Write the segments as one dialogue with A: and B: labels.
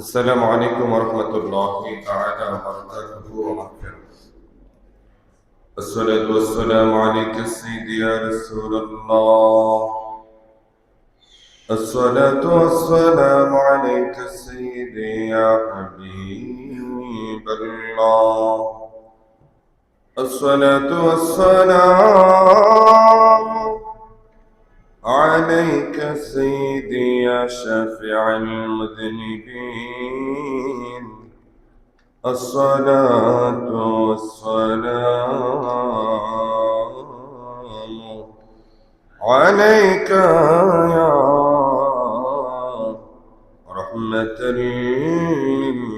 A: السلام عليكم ورحمة الله تعالى وبركاته ومغفرته. الصلاة والسلام عليك سيدي يا رسول الله. الصلاة والسلام عليك سيدي يا حبيب الله. الصلاة والسلام عليك سيدي يا شافع المذنبين. الصلاة والسلام عليك يا رحمة للعالمين.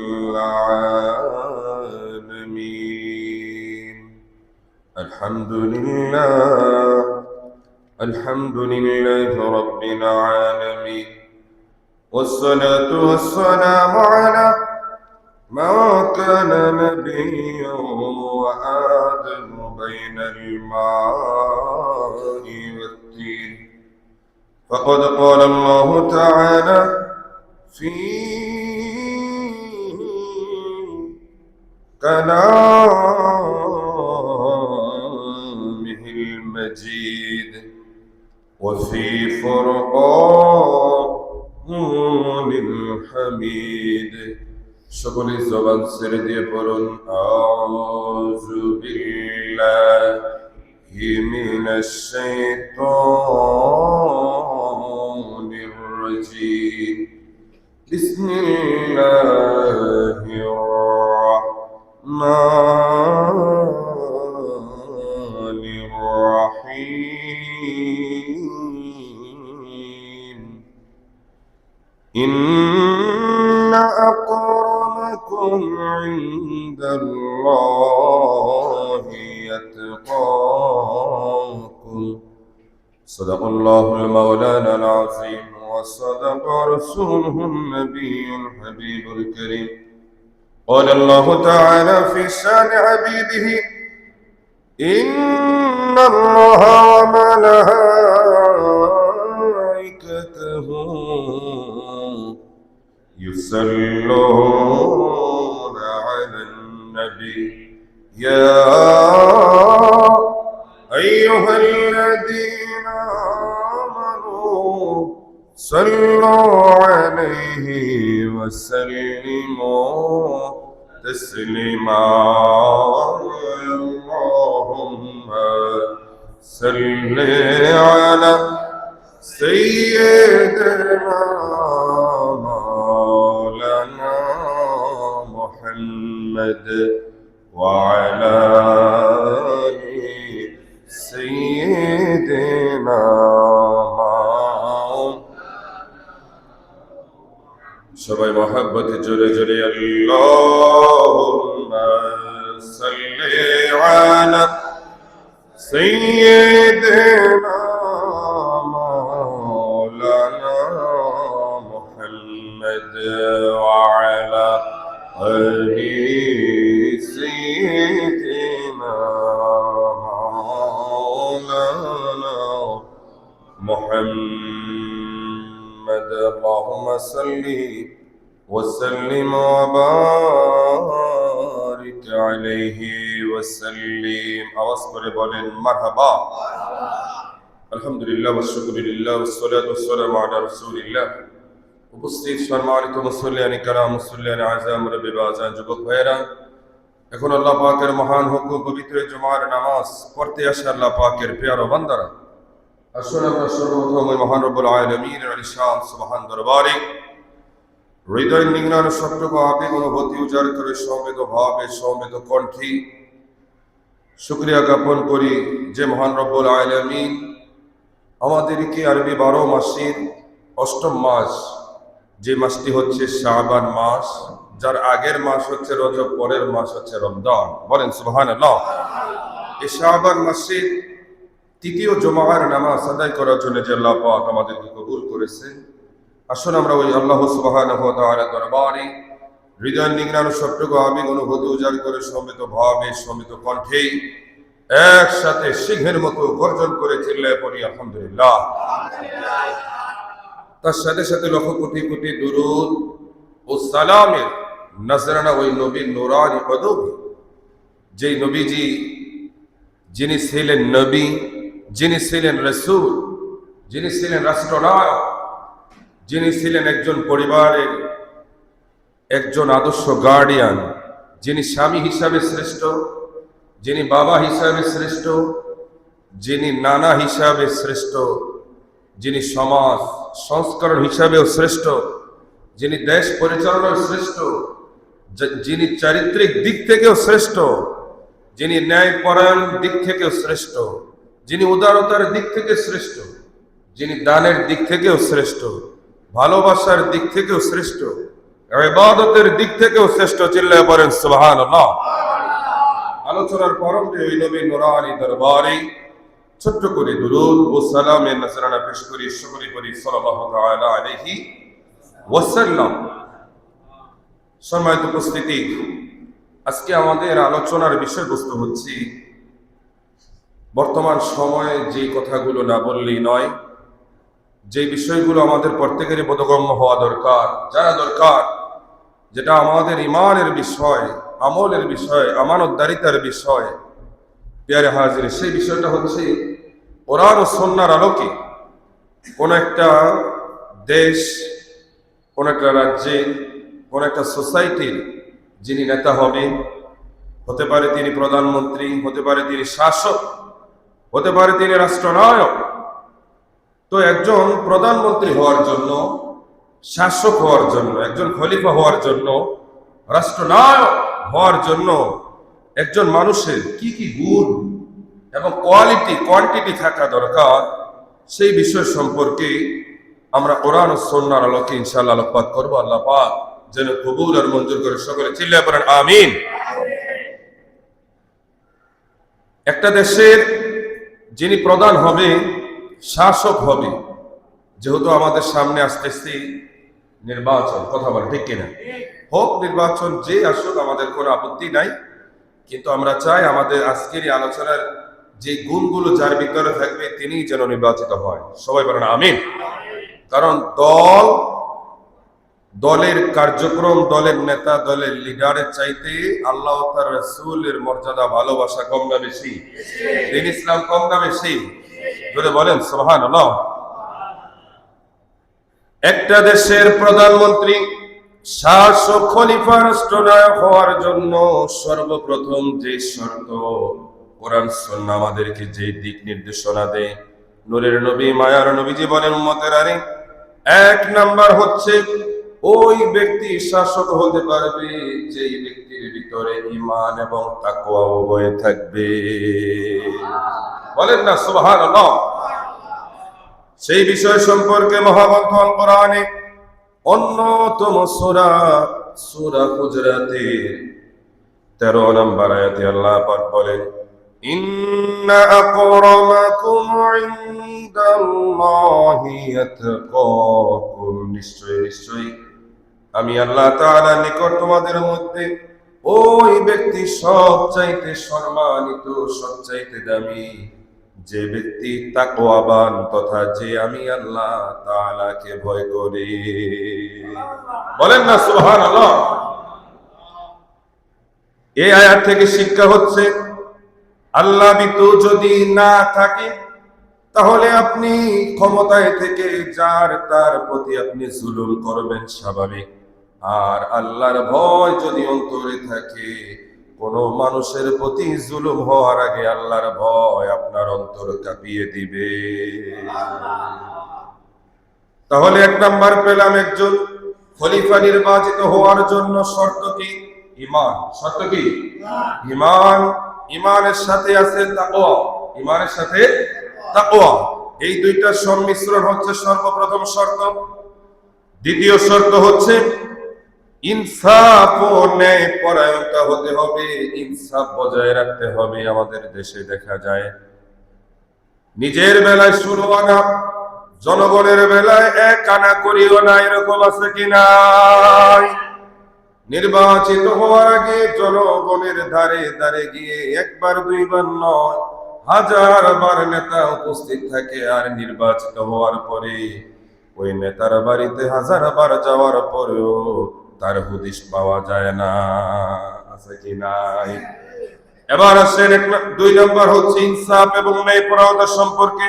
A: الحمد لله رب العالمين، والصلاة والسلام على ما كان نبيا وآدم بين الماء والتين. فقد قال الله تعالى في كلامه المجيد وفي فرقان الحميد. সকলে জবান ছেড়ে দিয়ে পড়ুন আউযু বিল্লাহি মিনাশ শাইতানির রাজীম। বিসমিল্লাহির রাহমানির রাহিম। ইন্না أكرمكم عند الله يتقاكم. صدق الله المولانا العظيم وصدق رسوله النبي الحبيب الكريم. قال الله تعالى في شان حبيبه إن الله وملائكته يصلون على النبي يا أيها الذين آمنوا صلوا عليه وسلموا تسليما. اللهم صل على سيدنا محمد وعلى آل سيدنا সবাই মহব্বতে জোরে জোরে আল্লাহুম্মা সাল্লি আলা সাইয়্যিদিনা মাওলানা মুহাম্মদ ওয়া আলা আলি সাইয়্যিদিনা মাওলানা মুহাম্মদ। আল্লাহুম্মা সাল্লি ওয়া সাল্লিম ওয়া বারিক আলাইহি ওয়া সাল্লিম। আওয়াজ করে বলেন মারহাবা। আলহামদুলিল্লাহ ওয়া শুকরুলিল্লাহ ওয়া সলাতু ওয়া সালামু আলা রাসূলিল্লাহ। উপস্থিত সম্মানিত মুসল্লিয়ান কিরাম, মুসল্লিয়ান আযম, রব্বি বাজান যুবক ভাইরা, এখন আল্লাহ পাকের মহান হুকুম পবিত্র জুমার নামাজ পড়তে আসে আল্লাহ পাকের প্রিয় বান্দারা। আসুন আমরা সর্বপ্রথম ওই মহান রব্বুল আলামিনের আলিশান সুবহান দরবারে হৃদয় নিংড়ানো সবটুকু আবেগ অনুভূতি উজাড় করে সমবেত ভাবে সমবেত কণ্ঠে শুকরিয়া জ্ঞাপন করি যে মহান রব্বুল আলামিন আমাদেরকে আরবি 12 মাসের অষ্টম মাস, যে মাসটি হচ্ছে শাবান মাস, যার আগের মাস হচ্ছে রজব, পরের মাস হচ্ছে রমজান। বলেন সুবহানাল্লাহ। এই শাবান মাসের তৃতীয় জুমার নামাজ আদায় করার জন্য যে আল্লাহ পাক আমাদেরকে কবুল করেছেন, আসুন আমরা ওই আল্লাহ সুবহানাহু ওয়া তাআলার দরবারে হৃদয় নিংড়ানো সবটুকু আবেগ অনুভূতি উজাড় করে সমবেত ভাবে সমবেত কণ্ঠে একসাথে সিংহের মতো গর্জন করে চিল্লায় পড়ি আলহামদুলিল্লাহ। তার সাথে সাথে লক্ষ কোটি কোটি দুরূদ ও সালামের নজরানা ওই নবীর নুরানি পদবী, যেই নবীজি যিনি ছিলেন নবী, যিনি ছিলেন রাসূল, যিনি ছিলেন রাষ্ট্রনায়ক, যিনি ছিলেন একজন পরিবারের একজন আদর্শ গার্ডিয়ান, যিনি স্বামী হিসাবে শ্রেষ্ঠ, যিনি বাবা হিসাবে শ্রেষ্ঠ, যিনি নানা হিসাবে শ্রেষ্ঠ, যিনি সমাজ সংস্করণ হিসাবেও শ্রেষ্ঠ, যিনি দেশ পরিচালনার শ্রেষ্ঠ, যিনি চারিত্রিক দিক থেকেও শ্রেষ্ঠ, যিনি ন্যায়পরায়ণ দিক থেকেও শ্রেষ্ঠ, যিনি উদারতার দিক থেকে শ্রেষ্ঠ, যিনি দানের দিক থেকেও শ্রেষ্ঠ, ভালোবাসার দিক থেকেও শ্রেষ্ঠ, ইবাদতের দিক থেকেও শ্রেষ্ঠ। চিল্লায় পড়েন সুবহানাল্লাহ। আলোচনার পরম্পরে ওই নবী নুরানি দরবারে ছোট্ট করে দুরূদ ও সালামের নজরানা পেশ করি, শুকরি করি সাল্লাল্লাহু তাআলা আলাইহি ওয়াসাল্লাম। সম্মানিত উপস্থিতি, আজকে আমাদের আলোচনার বিষয়বস্তু হচ্ছে বর্তমান সময়ে যে কথাগুলো না বললেই নয়, যে বিষয়গুলো আমাদের প্রত্যেকেরই বোধগম্য হওয়া দরকার, জানা দরকার, যেটা আমাদের ইমানের বিষয়, আমলের বিষয়, আমানতদারিতার বিষয়। প্রিয় হাজির, সেই বিষয়টা হচ্ছে কোরআন ও সুন্নাহর আলোকে কোন একটা দেশ, কোন একটা রাজ্যে, কোন একটা সোসাইটির যিনি নেতা হবেন, হতে পারে তিনি প্রধানমন্ত্রী, হতে পারে তিনি শাসক, হতে পারে তিনি রাষ্ট্রনায়ক। তো একজন প্রধানমন্ত্রী হওয়ার জন্য, শাসক হওয়ার জন্য, একজন খলিফা হওয়ার জন্য, রাষ্ট্রনায়ক হওয়ার জন্য একজন মানুষের কি কি গুণ এবং কোয়ান্টিটি থাকা দরকার, সেই বিষয় সম্পর্কে আমরা কোরআন ও সুন্নাহর আলোকে ইনশাআল্লাহ আলোকপাত করব। আল্লাহ পাক যেন কবুল আর মঞ্জুর করে। সকলে চিল্লায়ে পড়েন আমিন। একটা দেশের যিনি প্রধান হবে, শাসক হবে, যেহেতু আমাদের সামনে আসতেছে নির্বাচন, কথা বলে ঠিক কিনা? হোক নির্বাচন, যে আসুক আমাদের কোনো আপত্তি নাই, কিন্তু আমরা চাই আমাদের আজকের এই আলোচনার যে গুণগুলো যার ভিতরে থাকবে তিনি যেন নির্বাচিত হয়। সবাই বলেন আমিন। কারণ দলের কার্যক্রম, দলের নেতা, দলের লিডারের চাইতে আল্লাহ তার রাসূলের মর্যাদা, ভালোবাসা কম না বেশি? দিন ইসলাম কম না বেশি? বলে বলেন সুবহানাল্লাহ। একটা দেশের প্রধানমন্ত্রী, শাসক, খলিফা, রাষ্ট্রনায়ক হওয়ার জন্য সর্বপ্রথম যে শর্ত, কোরআন সুন্নাহ আমাদেরকে যে দিক নির্দেশনা দেয়, নূরের নবী, মায়ার নবীজি বলেন উম্মতের আরে, এক নাম্বার হচ্ছে ওই ব্যক্তি শাসক হতে পারবে যেই ব্যক্তির ভিতরে ঈমান এবং তাকওয়া উভয় থাকবে। বলেন না সুবহানাল্লাহ। সেই বিষয় সম্পর্কে মহাগ্রন্থ আল কোরআনে অন্যতম সূরা হুজরাতের 13 নম্বর আয়াতে আল্লাহ পাক বলেন, ইন্না আকরামাকুম ইনদাল্লাহি আতকাকুম, নিশ্চয়ই আমি আল্লাহ তাআলার নিকট তোমাদের মধ্যে ওই ব্যক্তি সবচাইতে সম্মানিত, সবচাইতে দামি, যে ব্যক্তি তাকওয়াবান তথা যে আমি আল্লাহ তাআলাকে ভয় করি। বলেন না সুবহানাল্লাহ। এই আয়াত থেকে শিক্ষা হচ্ছে, আল্লাহ ভীতু যদি না থাকে তাহলে আপনি ক্ষমতায় থেকে যার তার প্রতি আপনি জুলুম করবেন, স্বাভাবিক। আর আল্লাহর ভয় যদি অন্তরে থাকে, কোন মানুষের প্রতি জুলুম হওয়ার আগে আল্লাহর ভয় আপনার অন্তর কাঁপিয়ে দিবে। তাহলে এক নাম্বার পেলাম, একজন খলিফা নির্বাচিত হওয়ার জন্য শর্ত কি? ঈমান। শর্ত কি? ঈমান। ঈমানের সাথে আছে তাকওয়া। ঈমানের সাথে তাকওয়া, এই দুইটার সংমিশ্রণ হচ্ছে সর্বপ্রথম শর্ত। দ্বিতীয় শর্ত হচ্ছে ইনসাফ ও ন্যায় পরায়ণতা হতে হবে, ইনসাফ বজায় রাখতে হবে। আমাদের দেশে দেখা যায় নিজের বেলায় 16 আনা, জনগণের বেলায় 1 আনা করিও না, এরকম আছে কি নাই? নির্বাচিত হওয়ার আগে জনগণের ধারে ধারে গিয়ে একবার দুইবার নয়, হাজারবার নেতা উপস্থিত থাকে, আর নির্বাচিত হওয়ার পরে ওই নেতার বাড়িতে হাজারবার যাওয়ার পরেও তার হুদিস পাওয়া যায় না, আছে কি নাই? এবার আসেন 2 নম্বর হচ্ছে ইনসাফ এবং ন্যায়পরায়ণতা সম্পর্কে।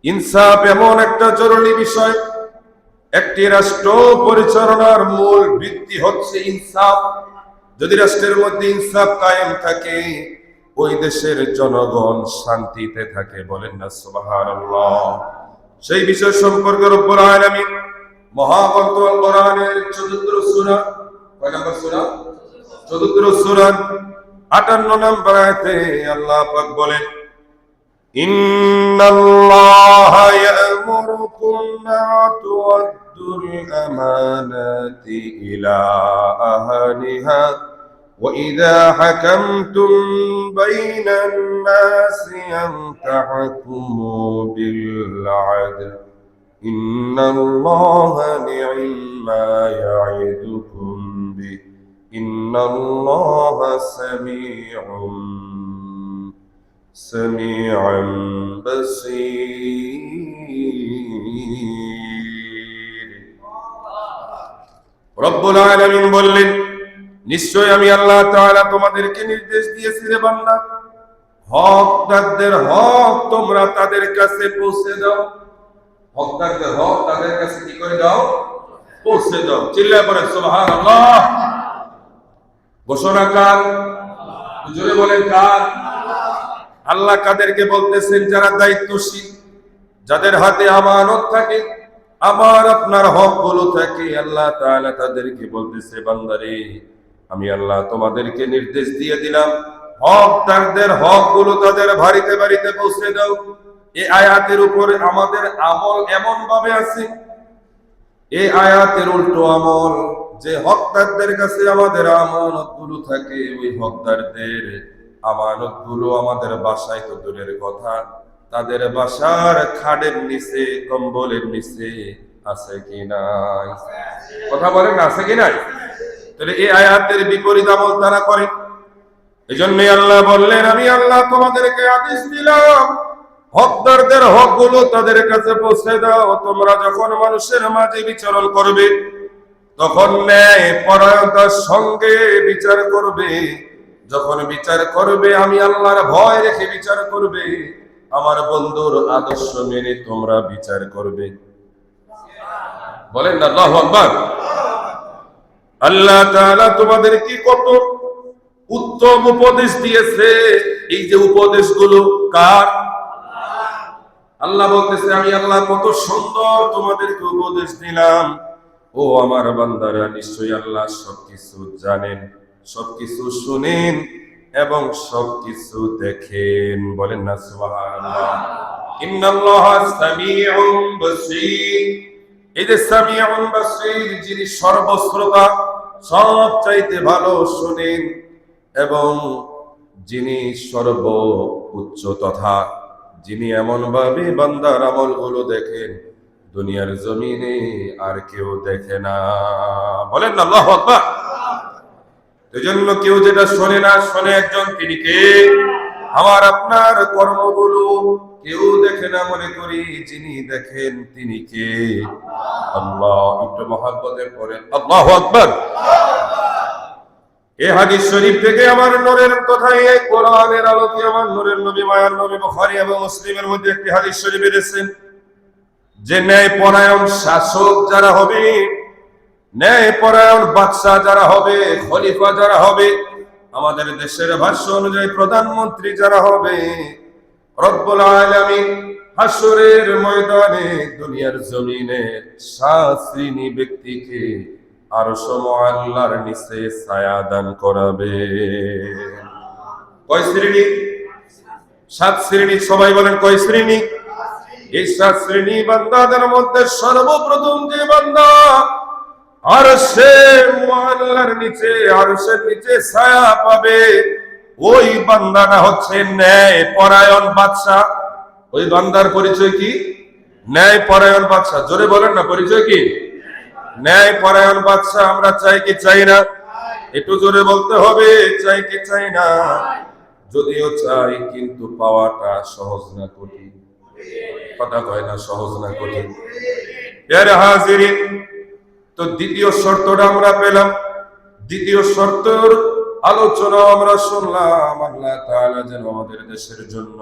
A: ইনসাফ এমন একটা জরুরি বিষয়, একটি রাষ্ট্র পরিচালনার মূল ভিত্তি হচ্ছে ইনসাফ। যদি রাষ্ট্রের মধ্যে ইনসাফ কায়েম থাকে, ওই দেশের জনগণ শান্তিতে থাকে। বলেন না সুবহানাল্লাহ। সেই বিষয় সম্পর্কে রব্বুল আলামিন মহাগ্রন্থ আল কোরআনের 14 সূরা, কয় নম্বর সূরা? 14 সূরা 58 নম্বর আয়াতে আল্লাহ পাক বলেন, ইন্নাল্লাহা ইয়া'মুরুকুম আন তু'আদ্দুল আমানাতি ইলা আহলিহা ওয়া ইযা হাকামতুম বাইনান নাসি আন তাহকুমু বিল আদল ইন্নাল্লাহা নি'মা ইয়া'iদুকুম বিহি ইন্নাল্লাহা সামিউন বাসীর। রব্বুল আলামিন বললেন, নিশ্চয় আমি আল্লাহ তাআলা তোমাদেরকে নির্দেশ দিয়েছি রে বান্দা, হকদারদের হক তোমরা তাদের কাছে পৌঁছে দাও। হকদারদের হক তাদের কাছে কি করে দাও? পৌঁছে দাও। চিল্লায় পড়ে সুবহানাল্লাহ। ঘোষণা কার? জোরে বলেন কার? আল্লাহ কাদেরকে বলতেছেন? যারা দায়িত্বশীল, যাদের হাতে আমানত থাকে, আমার আপনার হকগুলো থাকে, আল্লাহ তাআলা তাদেরকে বলতেছে, বান্দারে আমি আল্লাহ তোমাদেরকে নির্দেশ দিয়ে দিলাম, হকদারদের হকগুলো তাদের বাড়িতে বাড়িতে পৌঁছে দাও। এই আয়াতের উপরে আমাদের আমল এমন ভাবে আছে, এই আয়াতের উল্টো আমল, যে হকদারদের কাছে আমাদের আমানতগুলো থাকে, ওই হকদারদের আমানতগুলো আমাদের বাসায় তো দূরের কথা, তাদের বাসার খাটের নিচে, কম্বলের নিচে আছে কি নাই? কথা বলেন, আছে কি নাই? তাহলে এই আয়াতের বিপরীত আমল তারা করে। এই জন্য আল্লাহ বললেন, আমি আল্লাহ তোমাদেরকে আদেশ দিলাম, হকদারদের হকগুলো তাদের কাছে পৌঁছে দাও। তোমরা যখন মানুষের মাঝে বিচরণ করবে, তখন ন্যায় পরায়ণতার সঙ্গে বিচার করবে। যখন বিচার করবে, আমি আল্লাহর ভয় রেখে বিচার করবে, আমার বন্ধুর আদর্শ মেনে তোমরা বিচার করবে। বলেন না আল্লাহু আকবার। আল্লাহ তাআলা তোমাদের কি কত উত্তম উপদেশ দিয়েছে। এই যে উপদেশগুলো কার? আল্লাহ বলতেছে, আমি আল্লাহ কত সুন্দর তোমাদেরকে উপদেশ দিলাম। ও আমার বান্দারা, নিশ্চয়ই আল্লাহ সবকিছু জানেন, সবকিছু শুনেন এবং সবকিছু দেখেন। বলেন না সুবহানাল্লাহ। ইন্নাল্লাহা সামিউন বাসীর। এই যে সামিউন বাসীর, যিনি সর্বশ্রোতা, সব চাইতে ভালো শুনেন, এবং যিনি সর্ব উচ্চ, তথা যিনি এমন ভাবে বান্দার আমলগুলো দেখেন, দুনিয়ার জমিনে আর কেউ দেখে না। বলেন না আল্লাহু আকবার। এজন্য কেউ যেটা শোনে না, শোনে একজন, তিনি কে? আমার আপনার কর্মগুলো কেউ দেখে না মনে করি, যিনি দেখেন তিনি কে? আল্লাহ। একটু মহব্বতে পড়েন আল্লাহু আকবার। এই হাদিস শরীফ থেকে আমার নূরের কথা, এই কোরআনের আলোকে আমার নূরের নবী, মায়ার নবী বুখারী এবং মুসলিমের মধ্যে একটি হাদিস শরীফ এসেছে, যে ন্যায় পরায়ণ শাসক যারা হবে, ন্যায় পরায়ণ বাদশা যারা হবে, খলিফা যারা হবে, আমাদের দেশের ভাষ্য অনুযায়ী প্রধানমন্ত্রী যারা হবে, রব্বুল আলামিন হাসরের ময়দানে দুনিয়ার জমিনে 7 শ্রেণী ব্যক্তিকে আরশ মুআল্লার নিচে ছায়া দান করাবে। কয় শ্রেণী? 7 শ্রেণী। সবাই বলেন কয় শ্রেণী? এই 7 শ্রেণী বান্দাদের মধ্যে সর্বপ্রথম যে বান্দা আরশে মুআল্লার নিচে, আরশের নিচে ছায়া পাবে, ওই বান্দাটা হচ্ছে ন্যায় পরায়ণ বাদশা। ওই বান্দার পরিচয় কি? ন্যায় পরায়ণ বাদশা। জোরে বলেন না, পরিচয় কি? ন্যায় পরায়ণ বাদশা। আমরা চাই কি চাই না? একটু জোরে বলতে হবে, চাই কি চাই না? যদিও চাই, কিন্তু পাওয়াটা সহজ না কঠিন? কথা কয় না, সহজ না কঠিন? প্যারে হাজিরিন, তো দ্বিতীয় শর্তটা আমরা পেলাম, দ্বিতীয় শর্তের আলোচনা আমরা শুনলাম। আল্লাহ তাআলা যেন আমাদের দেশের জন্য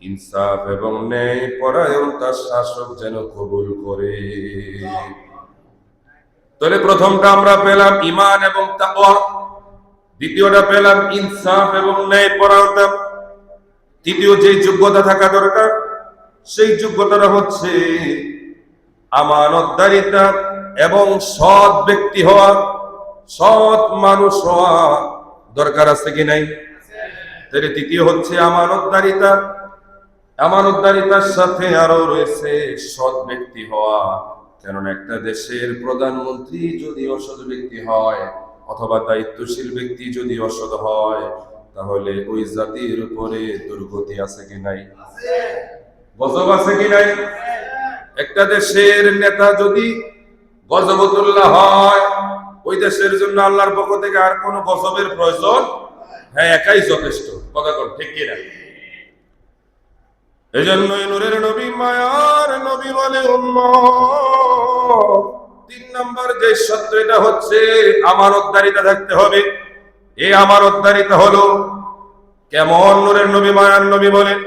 A: ইনসাফ এবং ন্যায় পরায়ণতার শাসক যেন কবুল করে। তাহলে প্রথমটা আমরা পেলাম ঈমান এবং তাকওয়া, দ্বিতীয়টা পেলাম ইনসাফ এবং ন্যায় পরায়ণতা। তৃতীয় যে যোগ্যতা থাকা দরকার সেই যোগ্যতাটা হচ্ছে আমানতদারিতা এবং সৎ ব্যক্তি হওয়া, সৎ মানুষ হওয়া দরকার আছে কি নাই? তাহলে তৃতীয় হচ্ছে আমানতদারিতা, আমানতদারিতার সাথে আরো রয়েছে সৎ ব্যক্তি হওয়া। কেননা একটা দেশের প্রধানমন্ত্রী যদি অসৎ ব্যক্তি হয় অথবা দায়িত্বশীল ব্যক্তি যদি অসৎ হয় তাহলে ওই জাতির উপরে দুর্গতি আছে কি নাই? গজব আছে কি নাই? একটা দেশের নেতা যদি গজবতুল্লাহ হয় ওই দেশের জন্য আল্লাহর পক্ষ থেকে আর কোনো গজবের প্রয়োজন, হ্যাঁ একাই যথেষ্ট। কথা কোন ঠিক কিনা? এই জন্যই নূরের নবী মায়ার নবী বলে উম্মত, 3 নম্বর যে সত্য এটা হচ্ছে আমানতদারিতা থাকতে হবে। এই আমানতদারিতা হলো কেমন? নূরের নবী মায়ার নবী বলেন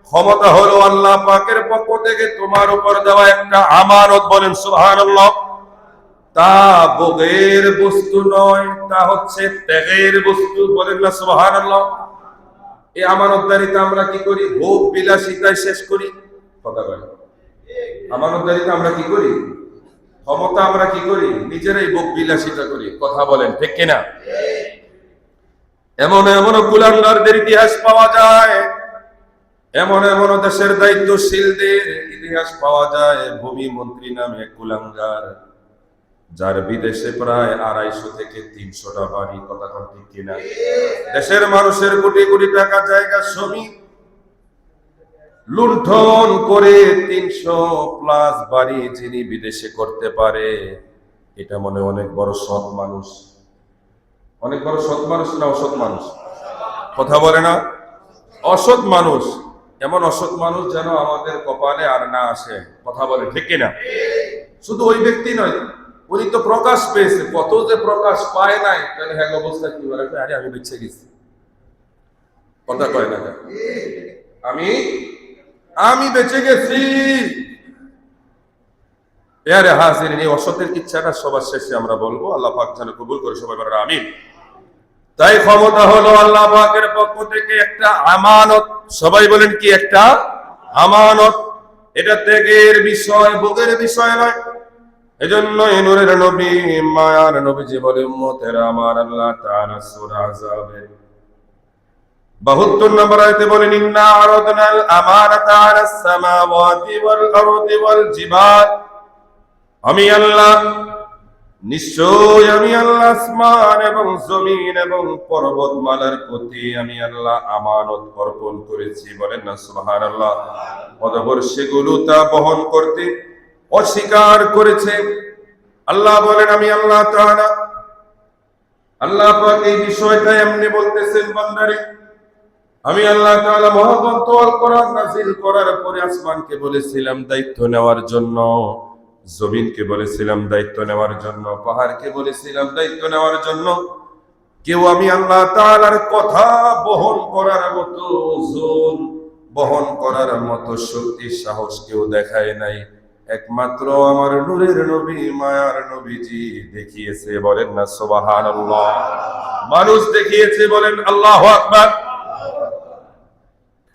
A: ক্ষমতা হলো আল্লাহ পাকের পক্ষ থেকে তোমার উপর দেওয়া একটা আমানত। বলেন সুবহানাল্লাহ। তা ভোগের বস্তু নয়, তা হচ্ছে ত্যাগের বস্তু। বলেন না সুবহানাল্লাহ। এই আমানতদারিতা আমরা কি করি? ভোগ বিলাসিতায় শেষ করি। কথা বলেন, আমানতদারিতা আমরা কি করি? ক্ষমতা আমরা কি করি? নিজেরাই ভোগ বিলাসিতা করি। কথা বলেন ঠিক কিনা? এমন এমন কুলাঙ্গারদের ইতিহাস পাওয়া যায়, এমন এমন দেশের দায়িত্বশীলদের ইতিহাস পাওয়া যায়। ভূমি মন্ত্রী নামে কুলাঙ্গার, যার বিদেশে প্রায় 250 থেকে 300টা বাড়ি। কথা ঠিক কিনা? দেশের মানুষের কোটি কোটি টাকা জায়গা জমি লুণ্ঠন করে 300+ বাড়ি যিনি বিদেশে করতে পারে, এটা মনে অনেক বড় সৎ মানুষ। অনেক বড় সৎ মানুষ না অসৎ মানুষ? কথা বলে না? অসৎ মানুষ। এমন অসৎ মানুষ যেন আমাদের কপালে আর না আসে। কথা বলে ঠিক কিনা? শুধু ওই ব্যক্তি নয়, উনি তো প্রকাশ পেয়েছে, কত যে প্রকাশ পায় নাই, তাহলে হ্যাঁ অবস্থা কি বলে? আরে আমি বেঁচে গেছি। কথা কয় না, আমি বেঁচে গেছি। আরে হাজির, এই অসতের ইচ্ছাটা সবার শেষে আমরা বলবো। আল্লাহ পাক যেন কবুল করে। সবাই বলেন আমিন। তাই ক্ষমতা হলো আল্লাহ পাকের পক্ষ থেকে একটা আমানত। সবাই বলেন কি? একটা আমানত। এটা ত্যাগের বিষয়, ভোগের বিষয় নয়। এজন্য নূরের নবী মায়ার নবীজি বলে উম্মতেরা আমার, আল্লাহ তাআলা সূরা আযাবের 72 নম্বর আয়াতে বলেন ইন্না আরাদনাল আমানাতা আলাস সামাওয়াতি ওয়াল আরদি ওয়াল জিবাল, আমি আল্লাহ, নিশ্চয় আমি আল্লাহ আসমান এবং জমিন এবং পর্বতমালার প্রতি আমি আল্লাহ আমানত অর্পণ করেছি। বলেন না সুবহানাল্লাহ। অতঃপর সেগুলো তা বহন করতে অস্বীকার করেছে। আল্লাহ বলেন আমি আল্লাহ তাআলা, আল্লাহ পাক এই বিষয়টা এমনি বলতেছেন, বান্দারে আমি আল্লাহ তাআলা মহাগ্রন্থ আল কোরআন নাযিল করার পরে আসমানকে বলেছিলাম দায়িত্ব নেওয়ার জন্য, জমিনকে বলেছিলাম দায়িত্ব নেওয়ার জন্য, পাহাড়কে বলেছিলাম দায়িত্ব নেওয়ার জন্য। কেউ আমি আল্লাহ তাআলার কথা বহন করার মতো ওজন, বহন করার মতো শক্তি সাহস কেউ দেখায় নাই। একমাত্র আমার নূরের নবী মায়ার নবীজি দেখিয়েছে। বলেন না সুবহানাল্লাহ। মানুষ দেখিয়েছে। বলেন আল্লাহু আকবার।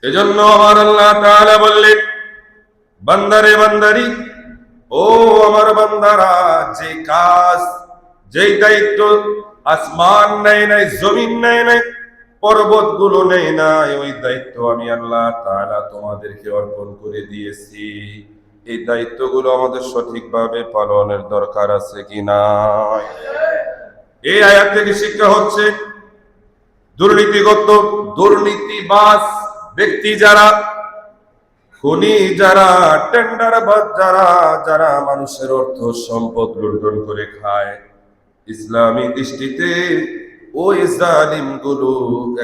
A: এজন্য আমার আল্লাহ তাআলা বললেন, বান্দারে বান্দারি, ও আমার বান্দারা, যে কাজ, যেই দায়িত্ব আসমান নেয় নাই, জমিন নেয় নাই, পর্বতগুলো নেয় নাই, ওই দায়িত্ব আমি আল্লাহ তাআলা তোমাদেরকে অর্পণ করে দিয়েছি। এই দায়িত্বগুলো আমাদের সঠিকভাবে পালনের দরকার আছে কি না? এই আয়াত থেকে শিক্ষা হচ্ছে দুর্নীতিবাজ ব্যক্তি যারা, খুনি যারা, টেন্ডারবাজ যারা, যারা মানুষের অর্থ সম্পদ লুণ্ঠন করে খায়, ইসলামী দৃষ্টিতে ওই জালিম গুলো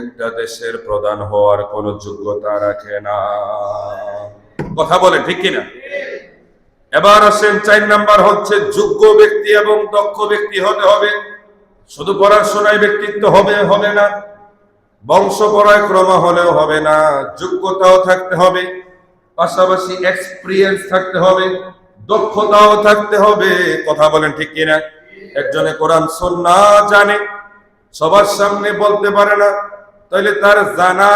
A: একটা দেশের প্রধান হওয়ার কোন যোগ্যতা রাখে না। কথা বলে ঠিক কিনা? এবার আসেন 4 নাম্বার হচ্ছে যোগ্য ব্যক্তি এবং দক্ষ ব্যক্তি হতে হবে। শুধু পড়াশোনায় ব্যক্তিত্ব হবে না, বংশ পরাক্রম হলেও হবে না, যোগ্যতাও থাকতে হবে, পাশাপাশি এক্সপিরিয়েন্স থাকতে হবে, দক্ষতাও থাকতে হবে। কথা বলেন ঠিক কিনা? একজনে কোরআন সুন্নাহ জানে, সবার সামনে বলতে পারে না, তাহলে তার জানা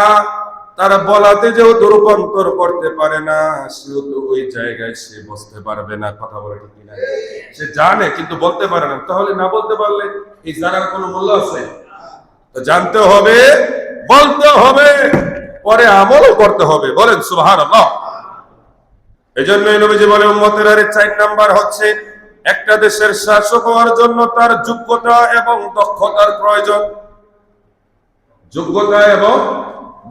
A: তার বলাতে যেহেতু রূপান্তর করতে পারে না, সেহেতু ওই জায়গায় সে বসতে পারবে না। কথা বলে ঠিক কিনা? সে জানে কিন্তু বলতে পারে না, তাহলে না বলতে পারলে এই জানার কোনো মূল্য আছে? তো জানতে হবে, বলতে হবে, পরে আমলও করতে হবে। বলেন সুবহানাল্লাহ। এজন্যই নবীজি বলে উম্মতের 4 নাম্বার হচ্ছে একটা দেশের শাসক হওয়ার জন্য তার যোগ্যতা এবং দক্ষতার প্রয়োজন। যোগ্যতা এবং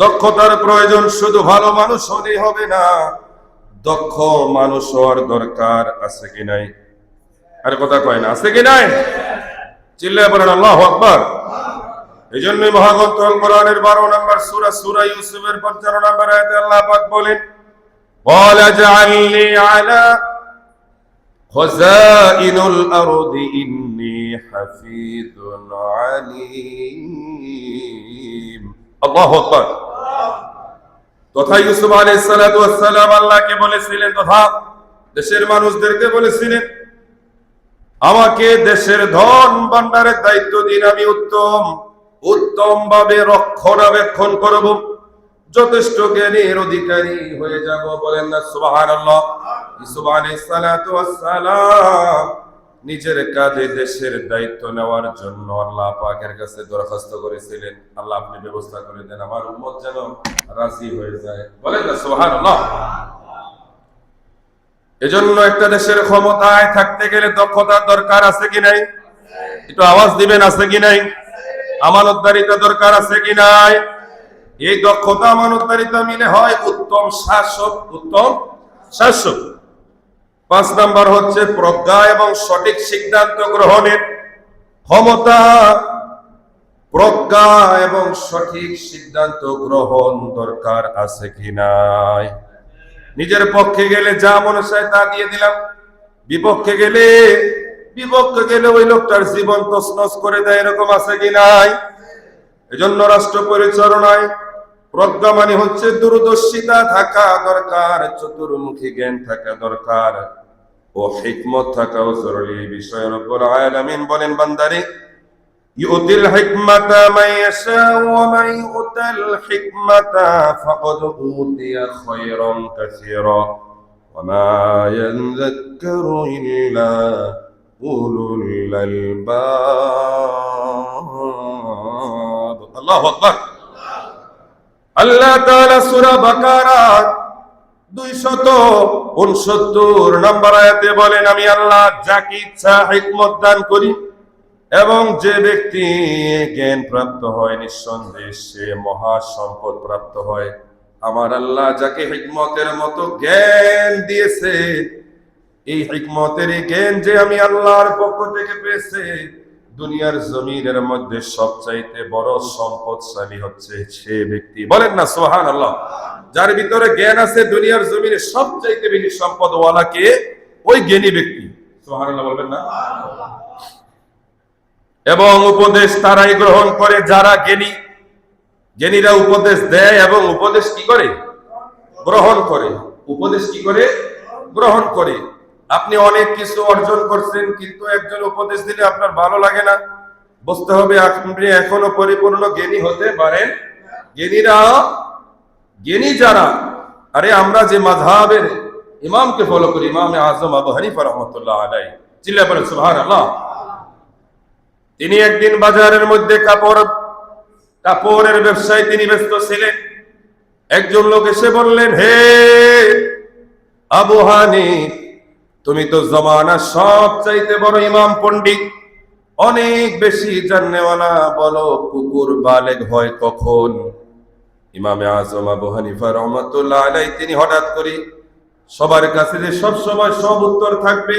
A: দক্ষতার প্রয়োজন। শুধু ভালো মানুষ হলেই হবে না, দক্ষ মানুষ হওয়ার দরকার আছে কি নাই? আর কথা কয় না, আছে কি নাই? চিল্লায় বলেন আল্লাহু আকবার। এজন্যই মহাগ্রন্থ আল কোরআনের 12 নম্বর সূরা ইউসুফের 55 নম্বর আয়াতে আল্লাহ পাক বলেন, قال اجعلني على خزائن الأرض إني حفيظ عليم। আল্লাহু আকবার। তথা ইউসুফ আলাইহিস সালাতু ওয়াস সালাম আল্লাহকে বলেছিলেন, তথা দেশের মানুষদেরকে বলেছিলেন, আমাকে দেশের ধন ভান্ডারের দায়িত্ব দিন, আমি উত্তম ভাবে রক্ষণাবেক্ষণ করব, যথেষ্ট জ্ঞানের অধিকারী হয়ে যাব। বলেন না সুবহানাল্লাহ। ইউসুফ আলাইহিস সালাতু ওয়াস সালাম নিজের কাঁধে দেশের দায়িত্ব নেওয়ার জন্য আল্লাহ পাকের কাছে দরখাস্ত করেছিলেন, আল্লাহ আপনি ব্যবস্থা করে দেন, আমার উম্মত যেন রাজি হয়ে যায়। বলেন না সুবহানাল্লাহ। এজন্য একটা দেশের ক্ষমতায় থাকতে গেলে দক্ষতার দরকার আছে কি নাই? একটু আওয়াজ দিবেন, আছে কি নাই? আমানতদারিতা দরকার আছে কি নাই? এই দক্ষতা আমানতদারিতা মিলে হয় উত্তম শাসক। উত্তম শাসক। 5 নাম্বার হচ্ছে প্রজ্ঞা এবং সঠিক সিদ্ধান্ত গ্রহণের ক্ষমতা। প্রজ্ঞা এবং সঠিক সিদ্ধান্ত গ্রহণ দরকার আছে কি নাই? নিজের পক্ষে গেলে যা মনে চায় তা দিয়ে দিলাম, বিপক্ষে গেলে ওই লোকটার জীবন তছনছ করে দেয়, এরকম আছে কি নাই? এজন্য রাষ্ট্র পরিচালনায় প্রজ্ঞা মানে হচ্ছে দূরদর্শিতা থাকা দরকার, চতুর্মুখী জ্ঞান থাকা দরকার ও হিকমত থাকাও জরুরি বিষয়। রব্বুল আলামিন বলেন, বান্দারে ইউতিল হিকমাতা মান ইয়াশা ওয়া মান ইউতাল হিকমাতা ফাকাদ উতিয়া খায়রান কাসীরা ওয়া মা ইয়াযাক্কারু ইল্লা উলুল আলবাব। আল্লাহু আকবার। আল্লাহ তাআলা সূরা বাকারা 269 নম্বর আয়াতে বলেন, আমি আল্লাহ যাকে ইচ্ছা হিকমত দান করি, এবং যে ব্যক্তি জ্ঞান প্রাপ্ত হয় নিঃসন্দেহে সে মহা সম্পদ প্রাপ্ত হয়। আমার আল্লাহ যাকে হিকমতের মতো জ্ঞান দিয়েছে, এই হিকমতের জ্ঞান যে আমি আল্লাহর পক্ষ থেকে পেয়েছে, দুনিয়ার জমিনের মধ্যে সবচাইতে বড় সম্পদশালী হচ্ছে সে ব্যক্তি। বলেন না সুবহানাল্লাহ। যার ভিতরে জ্ঞান আছে, দুনিয়ার জমিনে সবচাইতে বেশি সম্পদওয়ালা কে? ওই জ্ঞানী ব্যক্তি। সুবহানাল্লাহ বলবেন না? এবং উপদেশ তারাই গ্রহণ করে যারা জ্ঞানী। জ্ঞানীরা উপদেশ দেয় এবং উপদেশ কি করে? গ্রহণ করে। উপদেশ কি করে? গ্রহণ করে। আপনি অনেক কিছু অর্জন করছেন, কিন্তু একজন উপদেশ দিলে আপনার ভালো লাগে না, বুঝতে হবে আপনি এখনো পরিপূর্ণ জ্ঞানী হতে পারেন। জ্ঞানী যারা, আরে আমরা যে মাযহাবের ইমামকে ফলো করি, ইমামে আযম আবু হানিফা রাহমাতুল্লাহ আলাইহি, চিল্লায়ে বলেন সুবহানাল্লাহ। তিনি একদিন বাজারের মধ্যে কাপড়ের ব্যবসায় তিনি ব্যস্ত ছিলেন। একজন লোক এসে বললেন, হে আবু হানিফ, তুমি তো জমানা সবচাইতে বড় ইমাম পণ্ডিত, অনেক বেশি জাননেওয়ালা, বলো কুকুর বালেগ হয় কখন? ইমামে আযম আবু হানিফা রাহমাতুল্লাহ আলাইহি তিনি হঠাৎ করে সবার কাছে যে সব সময় সব উত্তর থাকবে,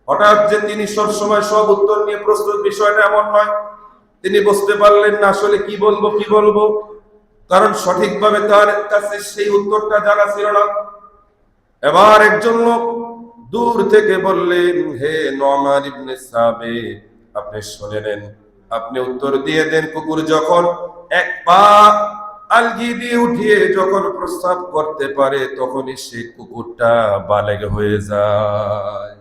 A: হঠাৎ যে তিনি সব সময় সব উত্তর নিয়ে প্রস্তুত, বিষয়টা এমন নয়। তিনি বুঝতে পারলেন না আসলে কি বলবো, কারণ সঠিকভাবে তার কাছে সেই উত্তরটা জানা ছিল না। এবার একজন লোক দূর থেকে বললেন, হে নোমান ইবনে সাবিত, আপনি শুনে নেন, আপনি উত্তর দিয়ে দেন। কুকুর যখন এক পা আলগি দিয়ে উঠিয়ে যখন প্রস্রাব করতে পারে, তখনই সে কুকুরটা বালেগ হয়ে যায়।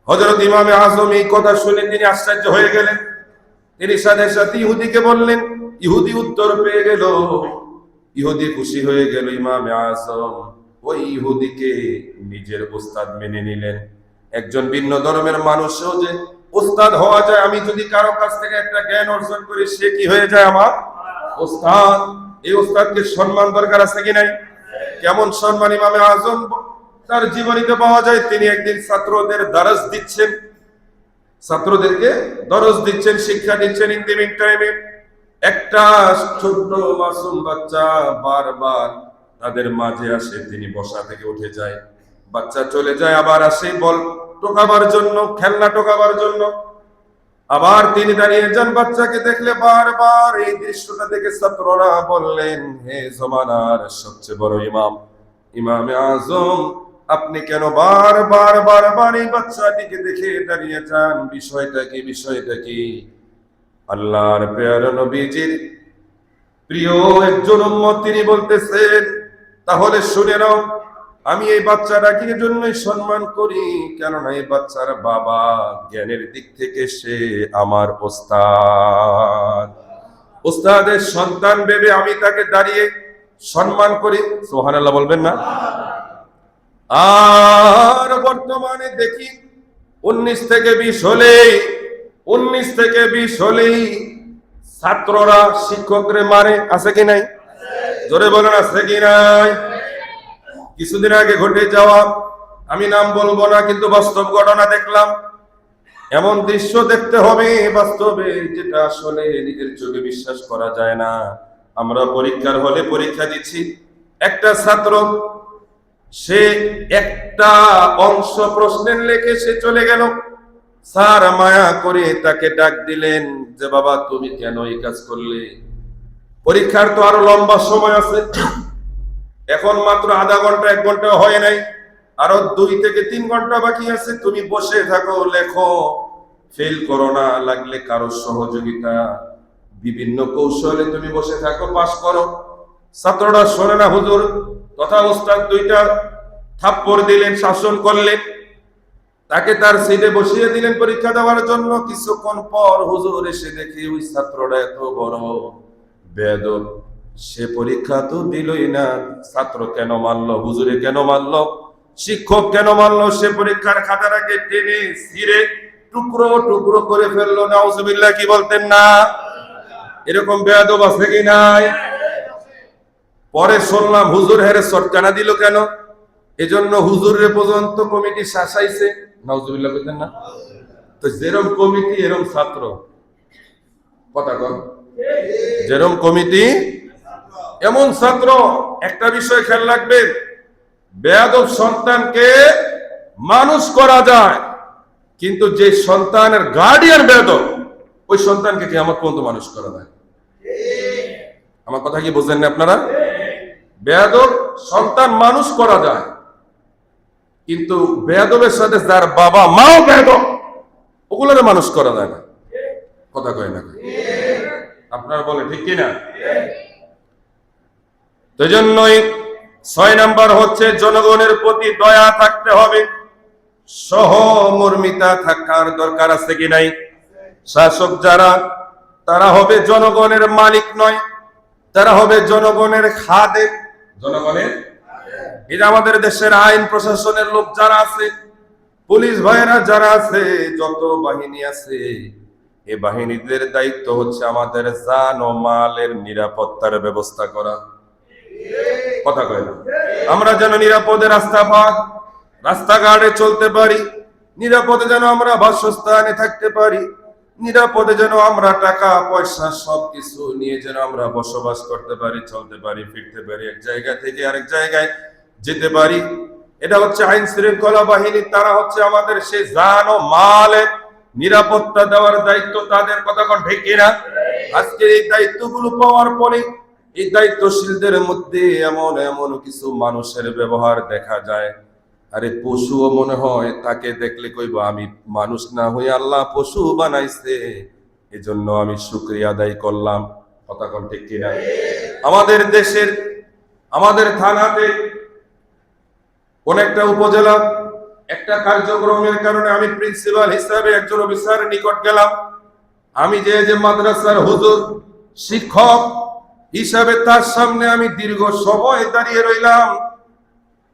A: হযরত ইমামে আজম এই কথা শুনে তিনি আশ্চর্য হয়ে গেলেন। তিনি সাথে সাথে ইহুদিকে বললেন, ইহুদি উত্তর পেয়ে গেল। ইহুদি খুশি হয়ে গেল। ইমামে আজম ওই ইহুদিকে নিজের ওস্তাদ মেনে নিলেন। একজন ভিন্ন ধর্মের মানুষও যে ওস্তাদ হওয়া যায়। আমি যদি কারো কাছ থেকে একটা জ্ঞান অর্জন করি, সে কি হয়ে যায়? আমার ওস্তাদ। এই ওস্তাদকে সম্মান দরকার আছে কি নাই? কেমন সম্মান ইমামে আজম তার জীবনীতে পাওয়া যায়। তিনি একদিন ছাত্রদের দরস দিচ্ছেন, ছাত্রদেরকে দরস দিচ্ছেন, শিক্ষা দিচ্ছেন। ইন দি মিন টাইমে একটা ছোট্ট মাসুম বাচ্চা বারবার তাদের মাঝে আসে। তিনি বসা থেকে উঠে যায়, বাচ্চা চলে যায়, আবার আসে বল টোকাবার জন্য, খেলনা টোকাবার জন্য। আবার তিনি দাঁড়িয়ে যান। বাচ্চাকে দেখলে বারবার এই দৃশ্যটা দেখে ছাত্ররা বললেন, হে জমানার সবচেয়ে বড় ইমাম, ইমামে আজম, আপনি কেন বারবার বারবার এই বাচ্চাটিকে দেখে দাঁড়িয়ে যান? বিষয়টা কি? বিষয়টা কি? আল্লাহর প্রিয় নবীজির প্রিয় একজন উম্মত, তিনি বলতেছেন, তাহলে শুনে নাও, আমি এই বাচ্চাটাকে জন্যই সম্মান করি, কেননা এই বাচ্চার বাবা জ্ঞানের দিক থেকে সে আমার ওস্তাদ। ওস্তাদের সন্তান ভেবে আমি তাকে দাঁড়িয়ে সম্মান করি। সুবহানাল্লাহ বলবেন না? আর বর্তমানে দেখি 19 থেকে 20 হলেই ছাত্ররা শিক্ষকরে মারে। আছে কি নাই? জোরে বলেন, আছে কি নাই? কিছুদিন আগে ঘটে যাওয়া, আমি নাম বলবো না, কিন্তু বাস্তব ঘটনা দেখলাম। এমন দৃশ্য দেখতে হবে বাস্তবে, যেটা আসলে নিজের চোখে বিশ্বাস করা যায় না। আমরা পরীক্ষার হলে পরীক্ষা দিচ্ছি, একটা ছাত্র সে একটা অংশ প্রশ্নের লেখে সে চলে গেল। স্যার মায়া করে তাকে ডাক দিলেন যে, বাবা তুমি কেন এই কাজ করলে? পরীক্ষার তো আরো লম্বা সময় আছে, এখন মাত্র আধা ঘন্টা 1 ঘন্টা হয় নাই, আরো 2 থেকে 3 ঘন্টা বাকি আছে। তুমি বসে থাকো, লেখো, ফেল করো না, লাগলে কারো সহযোগিতা বিভিন্ন কৌশলে তুমি বসে থাকো, পাস করো। ছাত্ররা শোনে না হুজুর তথা ওস্তাদ 2টা থাপ্পড় দিলেন, শাসন করলেন, তাকে তার সিটে বসিয়ে দিলেন পরীক্ষা দেওয়ার জন্য। কিছুক্ষণ পর হুজুর এসে দেখে ওই ছাত্রটা এত বড় বেয়াদব, সে পরীক্ষা তো দিলই না। ছাত্র কেন মানলো? হুজুরে কেন মানলো? শিক্ষক কেন মানলো? সে পরীক্ষার খাতাটাকে টেনে ছিঁড়ে টুকরো টুকরো করে ফেললো। নাউজুবিল্লাহ কি বলতেন না? এরকম বেয়াদব আছে কি নাই? পরে শুনলাম হুজুর হেরে চটকানা দিল কেন? এজন্য হুজুরের পর্যন্ত কমিটি শাসাইছে। নাউজুবিল্লাহ বলতেন না? তো যেরম কমিটি এরম ছাত্র। কথা কন, যেরম কমিটি এমন ছাত্র। একটা বিষয় খেয়াল রাখবেন, বেয়াদব সন্তানকে মানুষ করা যায়, কিন্তু যে সন্তানের গার্ডিয়ান বেয়াদব, ওই সন্তানকে কিয়ামত পর্যন্ত মানুষ করা যায়। আমার কথা কি বুঝেন না আপনারা? বেয়াদব সন্তান মানুষ করা যায়, কিন্তু বেয়াদবের সাথে যার বাবা মাও বেয়াদব, ওগুলোরে মানুষ করা যায় না। কথা কয় না? আপনারা বলেন ঠিক কিনা? তো জন্যই 6 নাম্বার হচ্ছে জনগণের প্রতি দয়া থাকতে হবে, সহমর্মিতা থাকার দরকার আছে কি নাই? শাসক যারা, তারা হবে জনগণের মালিক নয়, তারা হবে জনগণের খাদেম। জনগণের, এটা আমাদের দেশের আইন প্রশাসনের লোক যারা আছে, পুলিশ ভাইয়েরা যারা আছে, যত বাহিনী আছে, এই বাহিনীদের দায়িত্ব হচ্ছে আমাদের জান ও মালের নিরাপত্তার ব্যবস্থা করা। কথা কয় না? আমরা যেন নিরাপদে রাস্তাঘাটে চলতে পারি, নিরাপদে যেন আমরা বাসস্থানে থাকতে পারি, নিরাপদে যেন আমরা টাকা পয়সা সবকিছু নিয়ে যেন আমরা বসবাস করতে পারি, চলতে পারি, ফিরতে পারি, এক জায়গা থেকে আরেক জায়গায় যেতে পারি। এটা হচ্ছে আইন শৃঙ্খলা বাহিনী, তারা হচ্ছে আমাদের সেই জান ও মালের নিরাপত্তা দেওয়ার দায়িত্ব তাদের। কথা কোন ঠিক কিনা? আজকে এই দায়িত্বগুলো পাওয়ার পরে এই দায়িত্বশীলদের মধ্যে এমন এমন কিছু মানুষের ব্যবহার দেখা যায়, আরে পশুও মনে হয় তাকে দেখলে কইব আমি মানুষ না হয়ে আল্লাহ পশু বানাইছে, এজন্য আমি শুকরিয়া আদায় করলাম। কথা কোন ঠিক কিনা? আমাদের দেশের, আমাদের থানাতে কোন একটা উপজেলা একটা কার্যক্রমের কারণে আমি প্রিন্সিপাল হিসাবে একজন অফিসারের নিকট গেলাম। আমি যে মাদ্রাসার হুজুর শিক্ষক হিসাবে তার সামনে আমি দীর্ঘ সময় দাঁড়িয়ে রইলাম।